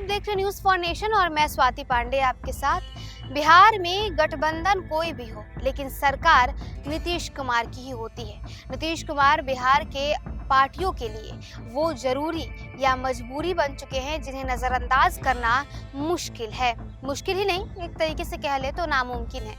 देख रहे news for nation और मैं स्वाति पांडे आपके साथ। बिहार में गठबंधन कोई भी हो, लेकिन सरकार नीतीश कुमार की ही होती है। नीतीश कुमार बिहार के पार्टियों के लिए वो जरूरी या मजबूरी बन चुके हैं जिन्हें नजरअंदाज करना मुश्किल है। मुश्किल ही नहीं, एक तरीके से कह ले तो नामुमकिन है।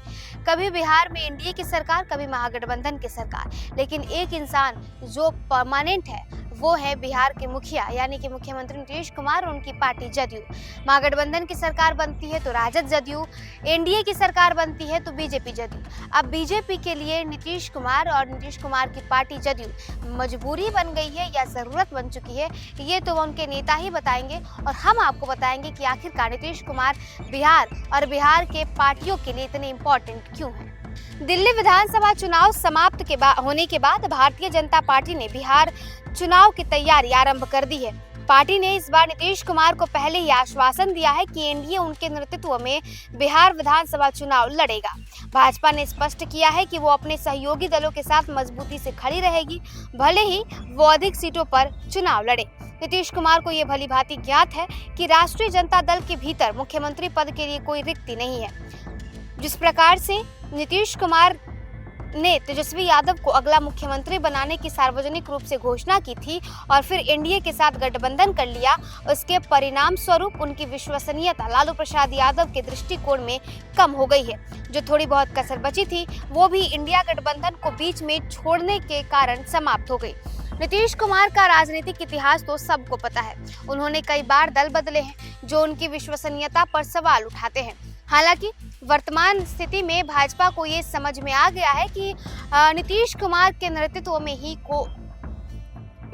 कभी बिहार में एनडीए की सरकार, कभी महागठबंधन की सरकार, लेकिन एक इंसान जो परमानेंट है वो है बिहार के मुखिया यानी कि मुख्यमंत्री नीतीश कुमार और उनकी पार्टी जदयू। महागठबंधन की सरकार बनती है तो राजद जदयू, एनडीए की सरकार बनती है तो बीजेपी जदयू। अब बीजेपी के लिए नीतीश कुमार और नीतीश कुमार की पार्टी जदयू मजबूरी बन गई है या जरूरत बन चुकी है, ये तो उनके नेता ही बताएंगे और हम आपको बताएंगे कि आखिरकार नीतीश कुमार बिहार और बिहार के पार्टियों के लिए इतने इम्पोर्टेंट क्यों हैं। दिल्ली विधानसभा चुनाव समाप्त होने के बाद भारतीय जनता पार्टी ने बिहार चुनाव की तैयारी आरंभ कर दी है। पार्टी ने इस बार नीतीश कुमार को पहले ही आश्वासन दिया है कि एनडीए उनके नेतृत्व में बिहार विधानसभा चुनाव लड़ेगा। भाजपा ने स्पष्ट किया है कि वो अपने सहयोगी दलों के साथ मजबूती से खड़ी रहेगी, भले ही वो अधिक सीटों पर चुनाव लड़े। नीतीश कुमार को ये भली भांति ज्ञात है कि राष्ट्रीय जनता दल के भीतर मुख्यमंत्री पद के लिए कोई रिक्ति नहीं है। जिस प्रकार से नीतीश कुमार ने तेजस्वी यादव को अगला मुख्यमंत्री बनाने की सार्वजनिक रूप से घोषणा की थी और फिर एनडीए के साथ गठबंधन कर लिया, उसके परिणाम स्वरूप उनकी विश्वसनीयता लालू प्रसाद यादव के दृष्टिकोण में कम हो गई है। जो थोड़ी बहुत कसर बची थी वो भी इंडिया गठबंधन को बीच में छोड़ने के कारण समाप्त हो गई। नीतीश कुमार का राजनीतिक इतिहास तो सबको पता है। उन्होंने कई बार दल बदले हैं जो उनकी विश्वसनीयता पर सवाल उठाते हैं। हालांकि वर्तमान स्थिति में भाजपा को ये समझ में आ गया है कि नीतीश कुमार के नेतृत्व में ही को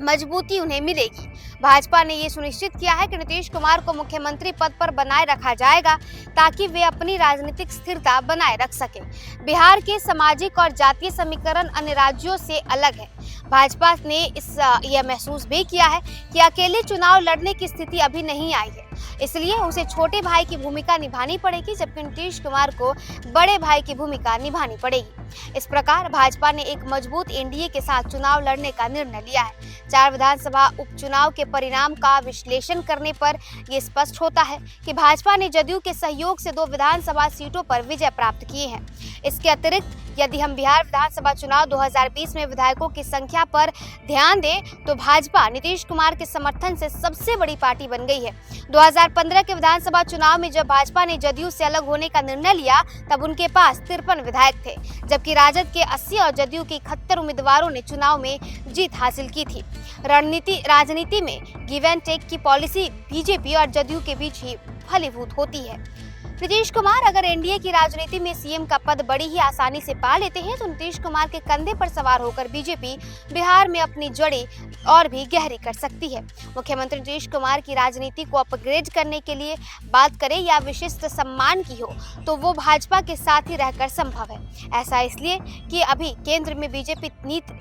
मजबूती उन्हें मिलेगी। भाजपा ने ये सुनिश्चित किया है कि नीतीश कुमार को मुख्यमंत्री पद पर बनाए रखा जाएगा ताकि वे अपनी राजनीतिक स्थिरता बनाए रख सके। बिहार के सामाजिक और जातीय समीकरण अन्य राज्यों से अलग है। भाजपा ने यह महसूस भी किया है कि अकेले चुनाव लड़ने की स्थिति अभी नहीं आई है, इसलिए उसे छोटे भाई की भूमिका निभानी पड़ेगी, जबकि नीतीश कुमार को बड़े भाई की भूमिका निभानी पड़ेगी। इस प्रकार भाजपा ने एक मजबूत एनडीए के साथ चुनाव लड़ने का निर्णय लिया है। 4 विधानसभा उपचुनाव के परिणाम का विश्लेषण करने पर यह स्पष्ट होता है कि भाजपा ने जदयू के सहयोग से 2 विधानसभा सीटों पर विजय प्राप्त किए हैं। इसके अतिरिक्त यदि हम बिहार विधानसभा चुनाव 2020 में विधायकों की संख्या पर ध्यान दें तो भाजपा नीतीश कुमार के समर्थन से सबसे बड़ी पार्टी बन गई है। 2015 के विधानसभा चुनाव में जब भाजपा ने जदयू से अलग होने का निर्णय लिया तब उनके पास 53 विधायक थे, जबकि राजद के 80 और जदयू के 71 उम्मीदवारों ने चुनाव में जीत हासिल की थी। राजनीति में गिव एंड टेक की पॉलिसी बीजेपी और जदयू के बीच ही फलीभूत होती है। नीतीश कुमार अगर एनडीए की राजनीति में सीएम का पद बड़ी ही आसानी से पा लेते हैं तो नीतीश कुमार के कंधे पर सवार होकर बीजेपी बिहार में अपनी जड़ें और भी गहरी कर सकती है। मुख्यमंत्री नीतीश कुमार की राजनीति को अपग्रेड करने के लिए बात करें या विशिष्ट सम्मान की हो तो वो भाजपा के साथ ही रहकर संभव है। ऐसा इसलिए कि अभी केंद्र में बीजेपी नीति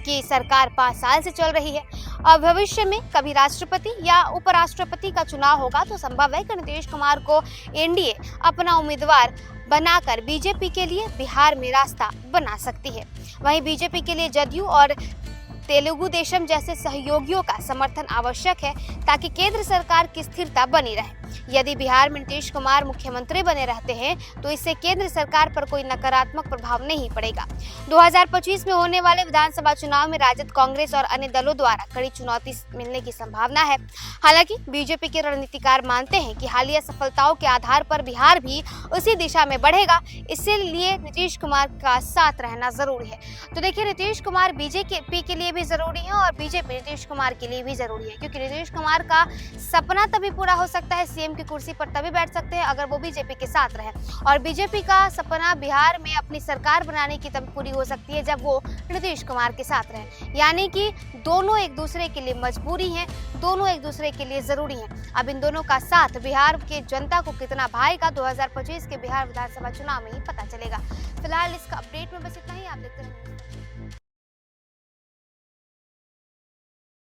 की सरकार 5 साल से चल रही है और भविष्य में कभी राष्ट्रपति या उपराष्ट्रपति का चुनाव होगा तो संभव है कि नीतीश कुमार को एनडीए अपना उम्मीदवार बनाकर बीजेपी के लिए बिहार में रास्ता बना सकती है। वहीं बीजेपी के लिए जदयू और तेलुगु देशम जैसे सहयोगियों का समर्थन आवश्यक है ताकि केंद्र सरकार की स्थिरता बनी रहे। यदि बिहार में नीतीश कुमार मुख्यमंत्री बने रहते हैं तो इससे केंद्र सरकार पर कोई नकारात्मक प्रभाव नहीं पड़ेगा। 2025 में होने वाले विधानसभा चुनाव में राजद, कांग्रेस और अन्य दलों द्वारा कड़ी चुनौती मिलने की संभावना है। हालांकि बीजेपी के रणनीतिकार मानते हैं कि हालिया सफलताओं के आधार पर बिहार भी उसी दिशा में बढ़ेगा, इसलिए नीतीश कुमार का साथ रहना जरूरी है। तो देखिए, नीतीश कुमार बीजेपी के लिए भी जरूरी है और बीजेपी नीतीश कुमार के लिए भी जरूरी है, क्योंकि नीतीश कुमार का सपना तभी पूरा हो सकता है, सीएम की कुर्सी पर तभी बैठ सकते हैं अगर वो बीजेपी के साथ रहे, और बीजेपी का सपना बिहार में अपनी सरकार बनाने की तब पूरी हो सकती है जब वो नीतीश कुमार के साथ रहे। यानी कि दोनों एक दूसरे के लिए मजबूरी हैं, दोनों एक दूसरे के लिए जरूरी हैं। अब इन दोनों का साथ बिहार के जनता को कितना भाएगा 2025 के बिहार विधानसभा चुनाव में ही पता चलेगा। फिलहाल इसका अपडेट में बस इतना ही। आप देखते रहें।